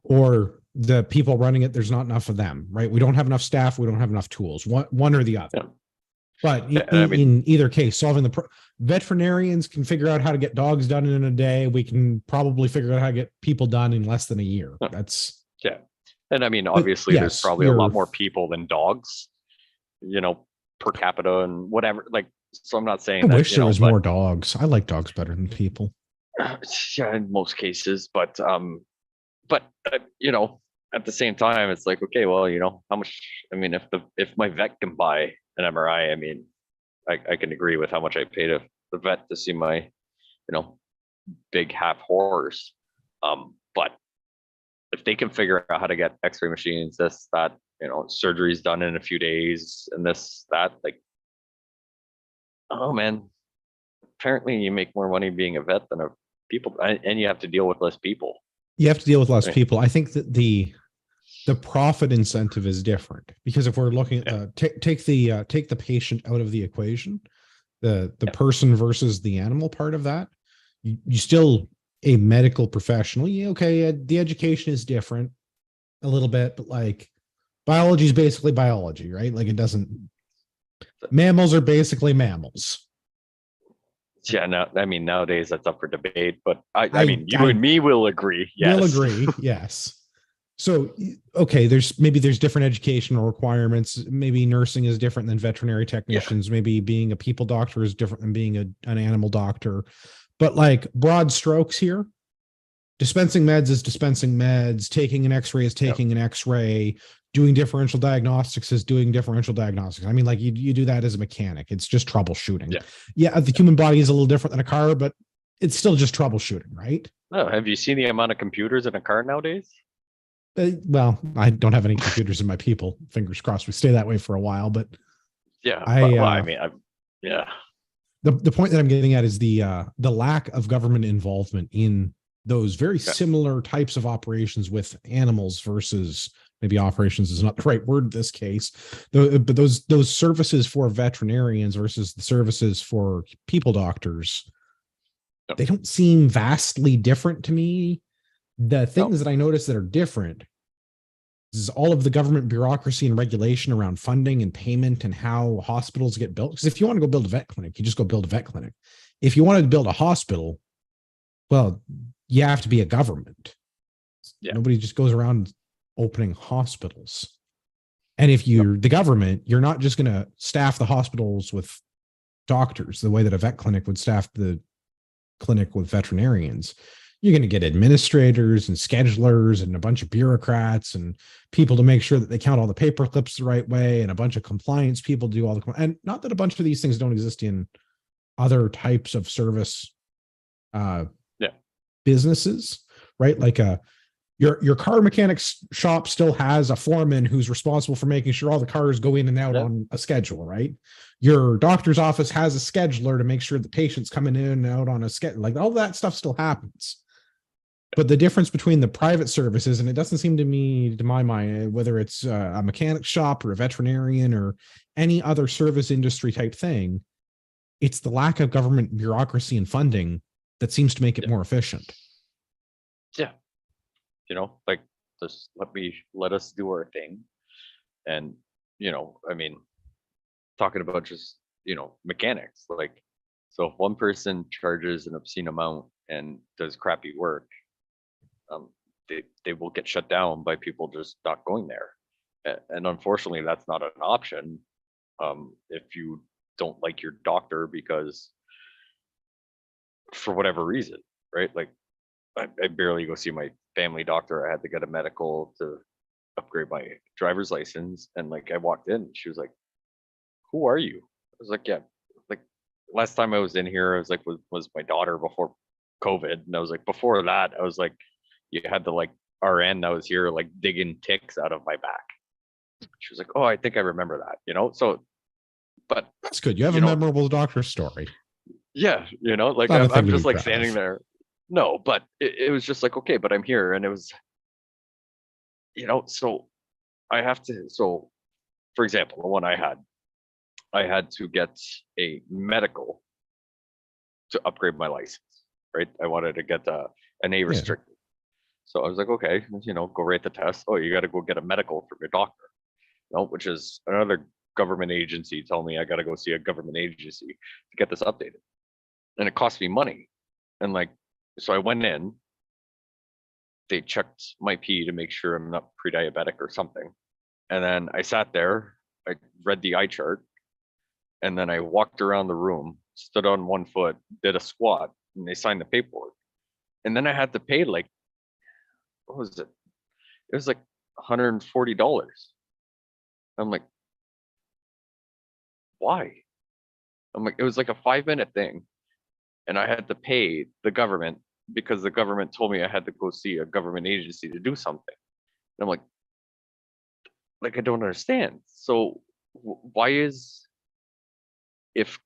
or the people running it, there's not enough of them, right? We don't have enough staff. We don't have enough tools, one or the other. Yeah. But in either case, solving veterinarians can figure out how to get dogs done in a day. We can probably figure out how to get people done in less than a year. That's And I mean, obviously, there's probably a lot more people than dogs, per capita and whatever. Like, so I'm not saying I wish there was more dogs. I like dogs better than people. Yeah, in most cases, but at the same time, it's like, okay, well, how much? I mean, if my vet can buy an MRI, I mean, I can agree with how much I pay to the vet to see my, big half horse. But if they can figure out how to get X-ray machines, this, that, surgery's done in a few days, and this, that, like, oh man, apparently you make more money being a vet than a people, and you have to deal with less people. You have to deal with less people. I think that the profit incentive is different, because if we're looking at take the patient out of the equation, the person versus the animal part of that, you still a medical professional. The education is different a little bit, but like, biology is basically biology, right? Like, mammals are basically mammals. Yeah, no, I mean, nowadays that's up for debate, but I mean, you and me will agree. Yes. We'll agree. Yes. So, okay, there's different educational requirements. Maybe nursing is different than veterinary technicians. Yeah. Maybe being a people doctor is different than being an animal doctor. But like, broad strokes here, dispensing meds is dispensing meds. Taking an X-ray is taking an X-ray. Doing differential diagnostics is doing differential diagnostics. I mean, like, you do that as a mechanic. It's just troubleshooting. Yeah, the human body is a little different than a car, but it's still just troubleshooting, right? Oh, have you seen the amount of computers in a car nowadays? Well, I don't have any computers in my people. Fingers crossed we stay that way for a while. But yeah, the point that I'm getting at is the lack of government involvement in those very similar types of operations with animals versus, maybe operations is not the right word in this case, but those services for veterinarians versus the services for people doctors, they don't seem vastly different to me. The things that I notice that are different is all of the government bureaucracy and regulation around funding and payment and how hospitals get built. Because if you want to go build a vet clinic, you just go build a vet clinic. If you wanted to build a hospital, well, you have to be a government. Nobody just goes around opening hospitals. And if you're the government, you're not just going to staff the hospitals with doctors the way that a vet clinic would staff the clinic with veterinarians. you're going to get administrators and schedulers and a bunch of bureaucrats and people to make sure that they count all the paper clips the right way, and a bunch of compliance people do all the, and not that a bunch of these things don't exist in other types of service businesses, right? Like your car mechanics shop still has a foreman who's responsible for making sure all the cars go in and out on a schedule, right? Your doctor's office has a scheduler to make sure the patient's coming in and out on a schedule. Like, all that stuff still happens. But the difference between the private services, and it doesn't seem to me, to my mind, whether it's a mechanic shop or a veterinarian or any other service industry type thing, it's the lack of government bureaucracy and funding that seems to make it more efficient. Yeah. You know, like, just let us do our thing. And, you know, I mean, talking about just, you know, mechanics, like, so if one person charges an obscene amount and does crappy work, they will get shut down by people just not going there. And unfortunately, that's not an option. If you don't like your doctor because for whatever reason, right? Like, I barely go see my family doctor. I had to get a medical to upgrade my driver's license. And like, I walked in, she was like, "Who are you?" I was like, "Yeah, like, last time I was in here, I was like, was my daughter before COVID." And I was like, before that, I was like, you had the like RN that was here like digging ticks out of my back. She was like, "Oh, I think I remember that," you know? So, but that's good. You have a memorable doctor story. Yeah, you know, like, I'm just like standing there. No, but it was just like, okay, but I'm here. And it was, you know, so I have to, so for example, the one I had to get a medical to upgrade my license, right? I wanted to get an A restricted. So I was like, okay, you know, go write the test. Oh, you got to go get a medical from your doctor, you know, which is another government agency telling me I got to go see a government agency to get this updated. And it cost me money. And like, so I went in, they checked my pee to make sure I'm not pre-diabetic or something. And then I sat there, I read the eye chart, and then I walked around the room, stood on one foot, did a squat, and they signed the paperwork. And then I had to pay like, what was it? It was like $140. I'm like, why? I'm like, it was like a 5-minute thing. And I had to pay the government because the government told me I had to go see a government agency to do something. And I'm like, I don't understand. So why is, if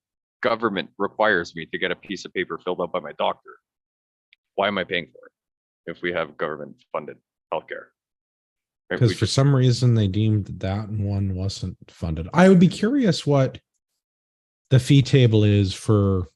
government requires me to get a piece of paper filled out by my doctor, why am I paying for it if we have government funded healthcare? Right? Because for some reason they deemed that one wasn't funded. I would be curious what the fee table is for,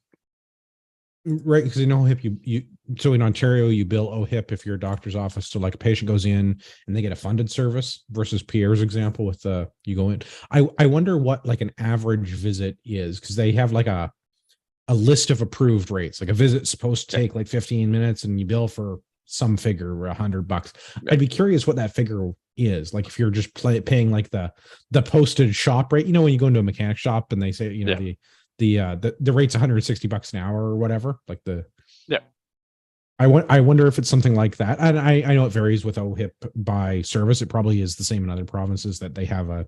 right? Because OHIP, you so in Ontario you bill OHIP if you're a doctor's office. So like a patient goes in and they get a funded service versus Pierre's example with you go in. I wonder what like an average visit is, because they have like a list of approved rates. Like a visit's supposed to take like 15 minutes and you bill for some figure or $100. I'd be curious what that figure is. Like if you're just paying like the posted shop rate, you know, when you go into a mechanic shop and they say, you know, the rate's $160 an hour or whatever, like I wonder if it's something like that. And I know it varies with OHIP by service. It probably is the same in other provinces, that they have a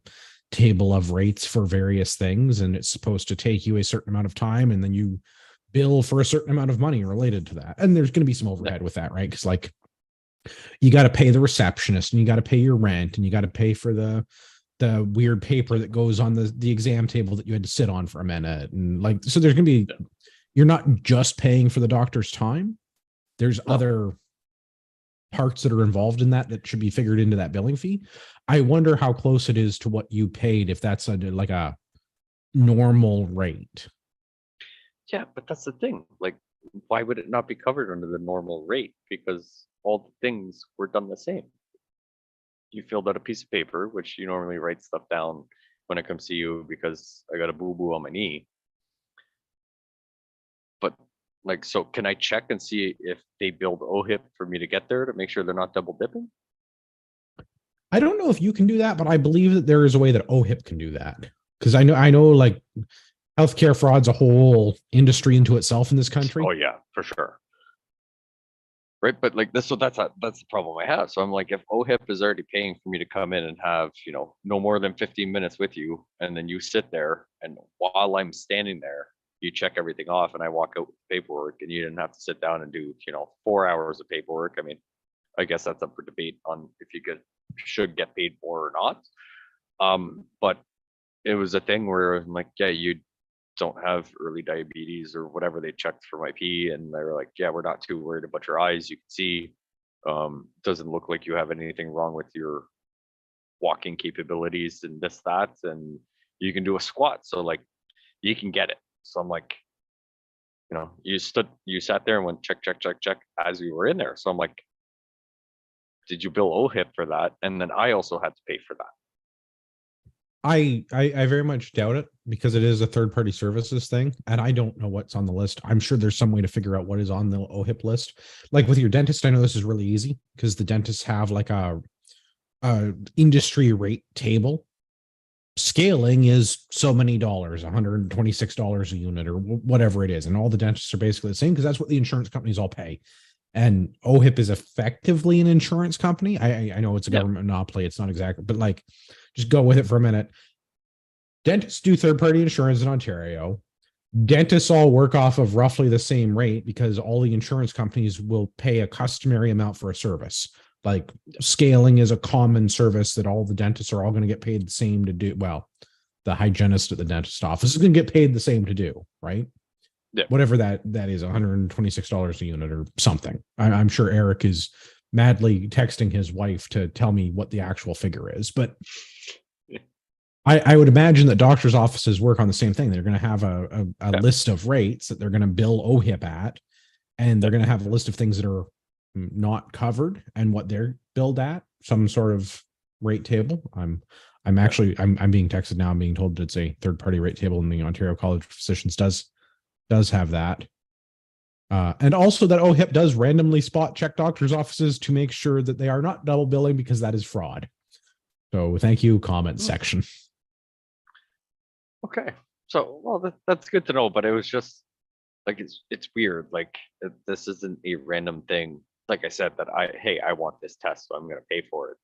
table of rates for various things, and it's supposed to take you a certain amount of time, and then you bill for a certain amount of money related to that. And there's going to be some overhead with that, right? Because like you got to pay the receptionist, and you got to pay your rent, and you got to pay for the weird paper that goes on the exam table that you had to sit on for a minute. And like, so there's going to be, you're not just paying for the doctor's time. There's other parts that are involved in that should be figured into that billing fee. I wonder how close it is to what you paid, if that's like a normal rate. Yeah, but that's the thing. Like, why would it not be covered under the normal rate? Because all the things were done the same. You filled out a piece of paper, which you normally write stuff down when I come see you because I got a boo-boo on my knee. But like, so can I check and see if they build OHIP for me to get there to make sure they're not double dipping? I don't know if you can do that, but I believe that there is a way that OHIP can do that. Because I know like healthcare fraud's a whole industry into itself in this country. Oh yeah, for sure. right? But like this, so that's the problem I have. So I'm like, if OHIP is already paying for me to come in and have, no more than 15 minutes with you, and then you sit there, and while I'm standing there, you check everything off, and I walk out with paperwork, and you didn't have to sit down and do, 4 hours of paperwork. I mean, I guess that's up for debate on if you should get paid more or not. But it was a thing where I'm like, yeah, you don't have early diabetes or whatever they checked for my pee, and they were like, yeah, we're not too worried about your eyes. You can see, doesn't look like you have anything wrong with your walking capabilities and this, that, and you can do a squat. So like you can get it. So I'm like, you sat there and went check, check, check, check as we were in there. So I'm like, did you bill OHIP for that? And then I also had to pay for that. I very much doubt it because it is a third party services thing, and I don't know what's on the list. I'm sure there's some way to figure out what is on the OHIP list. Like with your dentist, I know this is really easy because the dentists have like a industry rate table. Scaling is so many dollars, $126 a unit or whatever it is, and all the dentists are basically the same because that's what the insurance companies all pay. And OHIP is effectively an insurance company. I know it's a government monopoly. It's not exactly, but like, just go with it for a minute. Dentists do third-party insurance in Ontario. Dentists all work off of roughly the same rate because all the insurance companies will pay a customary amount for a service. Like scaling is a common service that all the dentists are all going to get paid the same to do. Well, the hygienist at the dentist office is going to get paid the same to do, right? Yeah. Whatever that is, $126 a unit or something. I'm sure Eric is madly texting his wife to tell me what the actual figure is, but I would imagine that doctors' offices work on the same thing. They're going to have a list of rates that they're going to bill OHIP at, and they're going to have a list of things that are not covered and what they're billed at, some sort of rate table. I'm being texted now. I'm being told that it's a third-party rate table, and the Ontario College of Physicians does have that. And also that OHIP does randomly spot check doctors' offices to make sure that they are not double billing because that is fraud. So thank you, comment section. Okay. So, well, that's good to know, but it was just like, it's weird. Like this isn't a random thing. Like I said, that I want this test, so I'm going to pay for it.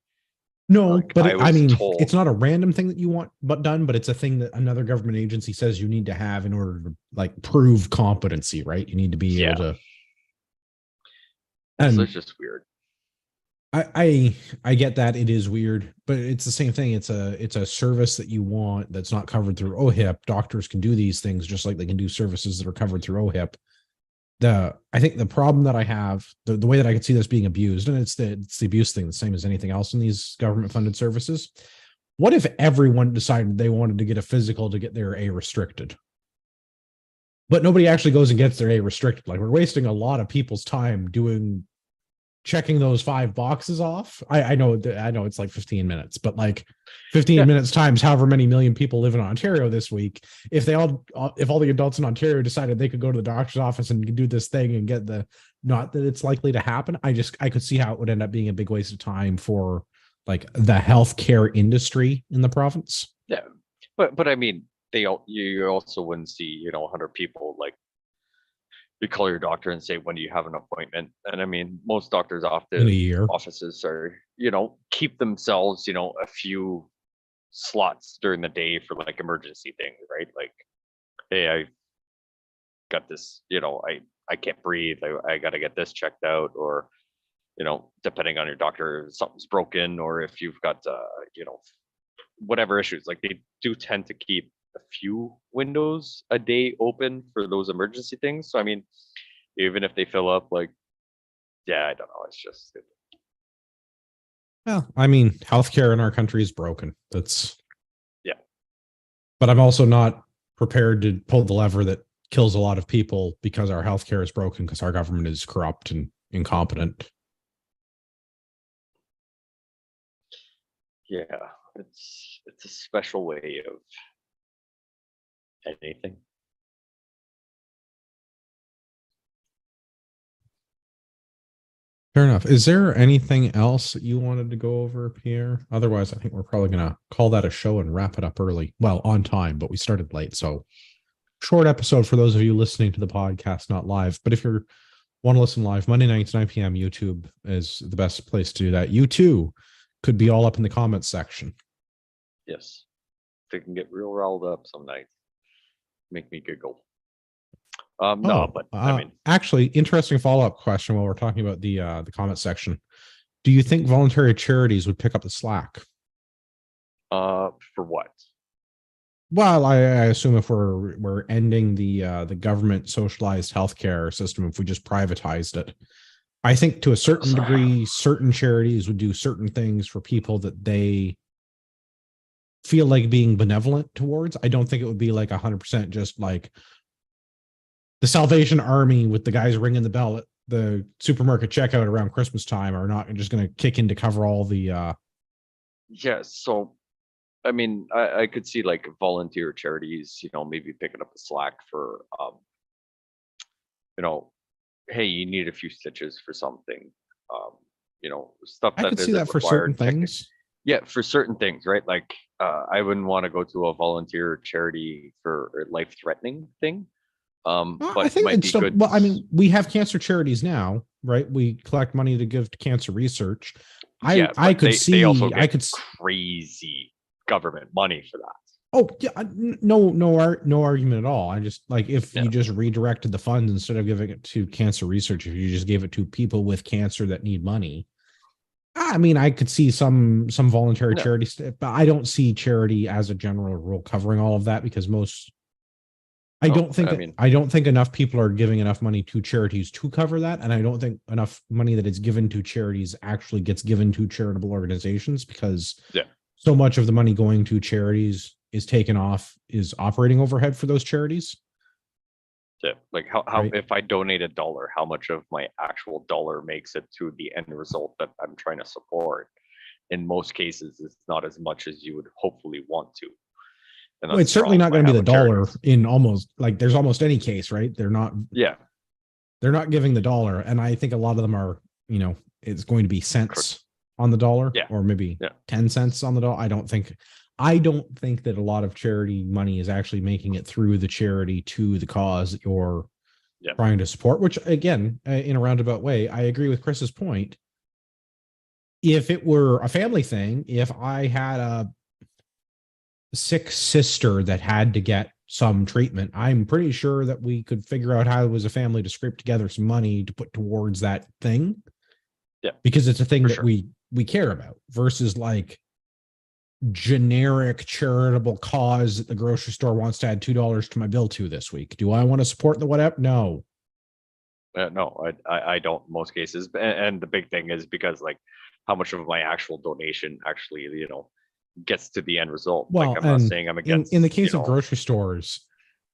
No, like, but I mean, it's not a random thing that you want done, but it's a thing that another government agency says you need to have in order to like prove competency, right? You need to be able to. And so it's just weird. I get that it is weird, but it's the same thing. It's a service that you want that's not covered through OHIP. Doctors can do these things just like they can do services that are covered through OHIP. I think the problem that I have, the way that I could see this being abused, and it's the abuse thing, the same as anything else in these government funded services. What if everyone decided they wanted to get a physical to get their A restricted? But nobody actually goes and gets their A restricted. Like, we're wasting a lot of people's time checking those 5 boxes off. I know it's like 15 minutes, but like 15 minutes times however many million people live in Ontario this week. If all the adults in Ontario decided they could go to the doctor's office and do this thing and get not that it's likely to happen. I could see how it would end up being a big waste of time for like the healthcare industry in the province. Yeah. But I mean, you also wouldn't see, 100 people like, you call your doctor and say, when do you have an appointment? And I mean, most doctors often offices are, keep themselves, a few slots during the day for like emergency things, right? Like, hey, I got this, I can't breathe. I got to get this checked out, or, depending on your doctor, something's broken, or if you've got, whatever issues, like they do tend to keep a few windows a day open for those emergency things. So I mean, even if they fill up, like, I don't know, it's just well, I mean, healthcare in our country is broken. But I'm also not prepared to pull the lever that kills a lot of people because our healthcare is broken because our government is corrupt and incompetent. Yeah, it's a special way of anything. Fair enough. Is there anything else that you wanted to go over, Pierre? Otherwise, I think we're probably going to call that a show and wrap it up early. Well, on time, but we started late. So short episode for those of you listening to the podcast, not live. But if you're Want to listen live Monday nights, 9 p.m. YouTube is the best place to do that. You too could be all up in the comments section. Yes. They can get real riled up some nights. Make me giggle. No, but I mean, actually, interesting follow-up question while we're talking about the comment section. Do you think voluntary charities would pick up the slack? For what? Well, I assume if we're ending the government socialized healthcare system, if we just privatized it, I think to a certain degree, certain charities would do certain things for people that they feel like being benevolent towards. I don't think it would be like 100% just like the Salvation Army with the guys ringing the bell at the supermarket checkout around Christmas time are not just going to kick in to cover all the. Yeah. So, I mean, I could see like volunteer charities, maybe picking up the slack for, hey, you need a few stitches for something, stuff I that could see that for certain things. Yeah, for certain things, right? Like, I wouldn't want to go to a volunteer charity for a life-threatening thing. But I think might it's be still good. well. I mean, we have cancer charities now, right? We collect money to give to cancer research. I could see. I could crazy government money for that. Oh yeah, no argument at all. I just like if you just redirected the funds instead of giving it to cancer research, if you just gave it to people with cancer that need money. I mean, I could see some voluntary charities, but I don't see charity as a general rule covering all of that because most. I don't think enough people are giving enough money to charities to cover that, and I don't think enough money that is given to charities actually gets given to charitable organizations because so much of the money going to charities is taken off is operating overhead for those charities. Yeah, like how right? If I donate $1, how much of my actual dollar makes it to the end result that I'm trying to support? In most cases, it's not as much as you would hopefully want to. Well, it's certainly not going to be the dollar in almost like there's almost any case, right? They're not giving the dollar. And I think a lot of them are, it's going to be cents on the dollar or maybe 10 cents on the dollar. I don't think that a lot of charity money is actually making it through the charity to the cause that you're trying to support, which again, in a roundabout way, I agree with Chris's point. If it were a family thing, if I had a sick sister that had to get some treatment, I'm pretty sure that we could figure out how as a family to scrape together some money to put towards that thing. Yeah. Because it's a thing that we care about versus like generic charitable cause that the grocery store wants to add $2 to my bill to this week. Do I want to support the whatever? No. No, I don't in most cases. And the big thing is because like how much of my actual donation actually, gets to the end result. Well, like I'm not saying I'm against in the case of grocery stores,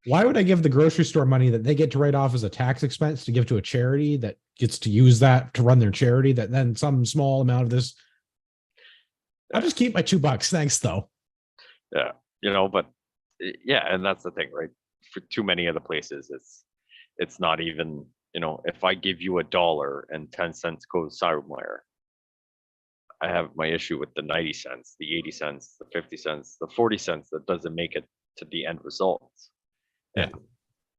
why would I give the grocery store money that they get to write off as a tax expense to give to a charity that gets to use that to run their charity that then some small amount of this I'll just keep my $2. Thanks though. Yeah. But and that's the thing, right? For too many of the places, it's not even, if I give you $1 and 10 cents goes somewhere, I have my issue with the 90 cents, the 80 cents, the 50 cents, the 40 cents that doesn't make it to the end results. And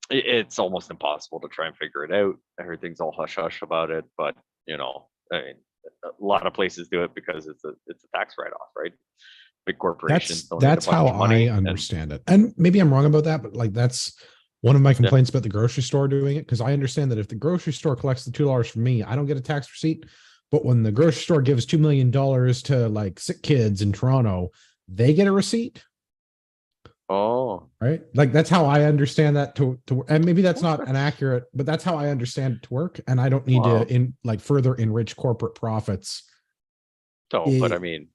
it's almost impossible to try and figure it out. Everything's all hush hush about it, but I mean, a lot of places do it because it's a tax write-off, right? Big corporations. That's how I understand it. And maybe I'm wrong about that, but like that's one of my complaints about the grocery store doing it, because I understand that if the grocery store collects the $2 from me, I don't get a tax receipt. But when the grocery store gives $2 million to like sick kids in Toronto, they get a receipt. Oh, right. Like that's how I understand that to and maybe that's not an accurate, but that's how I understand it to work. And I don't need to further enrich corporate profits. So, but I mean,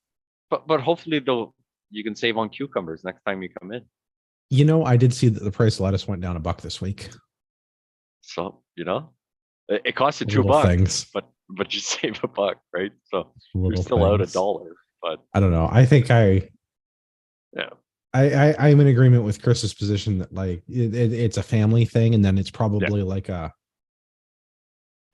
but hopefully you can save on cucumbers next time you come in. I did see that the price of lettuce went down $1 this week. So, it costs you $2, but you save $1, right? So you're still out $1, but I don't know. I think I'm in agreement with Chris's position that like it's a family thing, and then it's probably like I'm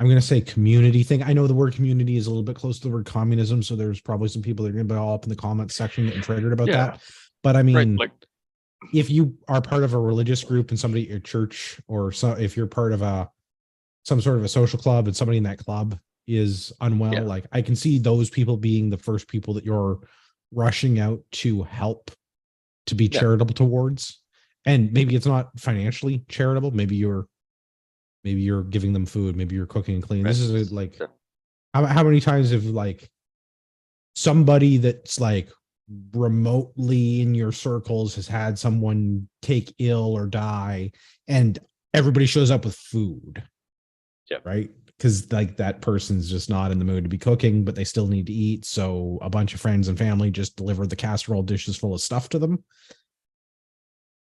going to say community thing. I know the word community is a little bit close to the word communism, so there's probably some people that are going to be all up in the comments section getting triggered about that. But I mean, if you are part of a religious group and somebody at your church, or if you're part of a some sort of a social club and somebody in that club is unwell, like I can see those people being the first people that you're rushing out to help, to be charitable towards. And maybe it's not financially charitable. Maybe you're giving them food. Maybe you're cooking and cleaning. This is like, how many times have like somebody that's like remotely in your circles has had someone take ill or die, and everybody shows up with food. Yeah. Right. Because like that person's just not in the mood to be cooking, but they still need to eat. So a bunch of friends and family just deliver the casserole dishes full of stuff to them.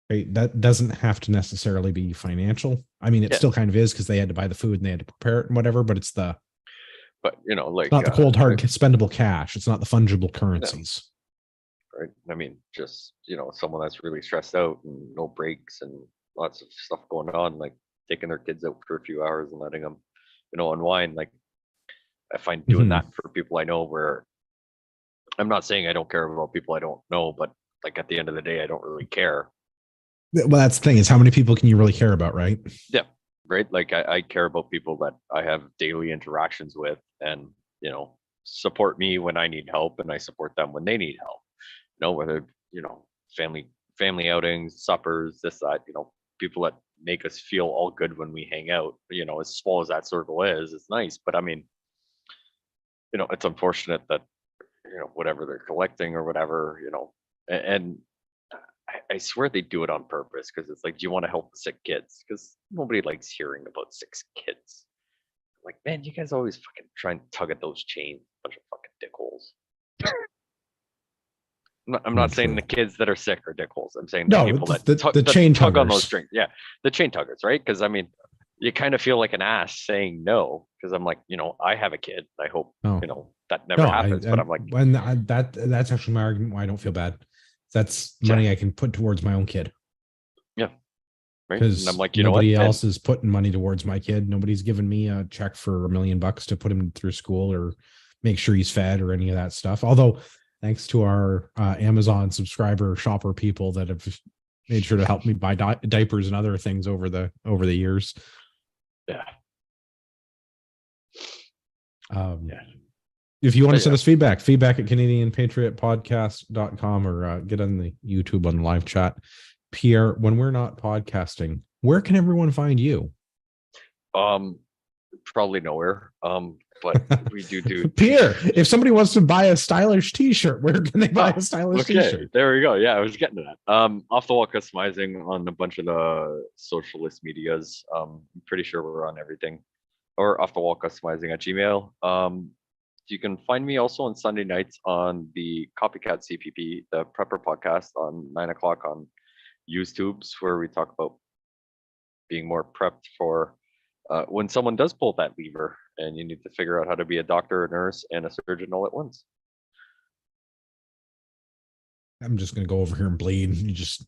Right. That doesn't have to necessarily be financial. I mean, it still kind of is because they had to buy the food and they had to prepare it and whatever, but it's the, but you know, like not the cold hard spendable cash. It's not the fungible currencies. Right. I mean, just, you know, someone that's really stressed out and no breaks and lots of stuff going on, like taking their kids out for a few hours and letting them, you know, unwind. Like I find doing that for people I know, where I'm not saying I don't care about people I don't know, but like at the end of the day, I don't really care. Well, that's the thing, is how many people can you really care about, right? Yeah. Right. Like I care about people that I have daily interactions with, and, you know, support me when I need help, and I support them when they need help. You know, whether, you know, family outings, suppers, this, that, you know, people that make us feel all good when we hang out, you know, as small as that circle is, it's nice. But I mean, you know, it's unfortunate that, you know, whatever they're collecting or whatever, you know, and I swear they do it on purpose, because it's like, do you want to help the sick kids? Because nobody likes hearing about sick kids. Like, man, you guys always fucking try and tug at those chains, bunch of fucking dickholes. I'm not saying the kids that are sick are dickholes. I'm saying the people that the chain tug on tuggers. those strings. Yeah, the chain tuggers, right? Because I mean, you kind of feel like an ass saying no, because I'm like, you know, I have a kid. I hope, you know, that never happens. But I'm like, when that's actually my argument why I don't feel bad. That's money I can put towards my own kid. Yeah. Right. Because I'm like, you nobody know what? else is putting money towards my kid. Nobody's giving me a check for $1 million to put him through school or make sure he's fed or any of that stuff. Although, thanks to our Amazon subscriber shopper people that have made sure to help me buy diapers and other things over the years. Yeah. If you want to send us feedback at CanadianPatriotPodcast.com, or get on the YouTube on the live chat. Pierre, when we're not podcasting, where can everyone find you? Probably nowhere. But we do Pierre, if somebody wants to buy a stylish t-shirt, where can they buy a stylish t-shirt? There we go. Yeah, I was getting to that. Off the wall customizing on a bunch of the socialist medias. I'm pretty sure we're on everything. Or off the wall customizing at Gmail. You can find me also on Sunday nights on the Copycat CPP, the Prepper podcast, on 9:00 on YouTubes, where we talk about being more prepped for when someone does pull that lever and you need to figure out how to be a doctor, a nurse, and a surgeon all at once. I'm just going to go over here and bleed. You just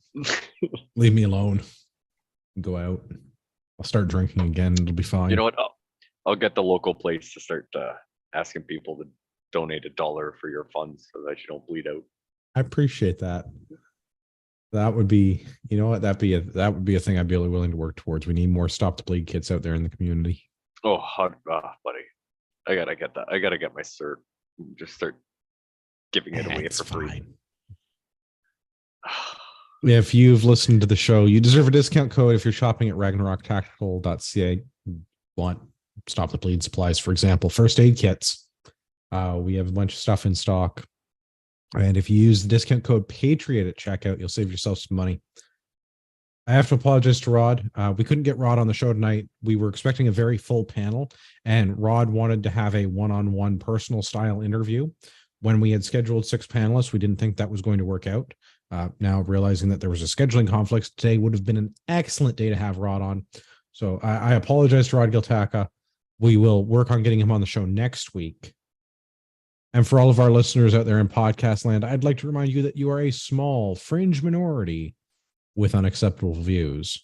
leave me alone and go out. I'll start drinking again. It'll be fine. You know what? I'll get the local place to start asking people to donate $1 for your funds so that you don't bleed out. I appreciate that. That would be, you know what, that would be a thing I'd be really willing to work towards. We need more Stop the Bleed kits out there in the community. Oh, buddy, I gotta get that. I gotta get my cert. Just start giving it away for free. If you've listened to the show, you deserve a discount code if you're shopping at ragnaroktactical.ca. Want Stop the Bleed supplies, for example, first aid kits. We have a bunch of stuff in stock. And if you use the discount code Patriot at checkout, you'll save yourself some money. I have to apologize to Rod. We couldn't get Rod on the show tonight. We were expecting a very full panel, and Rod wanted to have a one-on-one personal style interview. When we had scheduled 6 panelists, we didn't think that was going to work out. Now realizing that there was a scheduling conflict, today would have been an excellent day to have Rod on. So I apologize to Rod Giltaca. We will work on getting him on the show next week. And for all of our listeners out there in podcast land, I'd like to remind you that you are a small fringe minority with unacceptable views.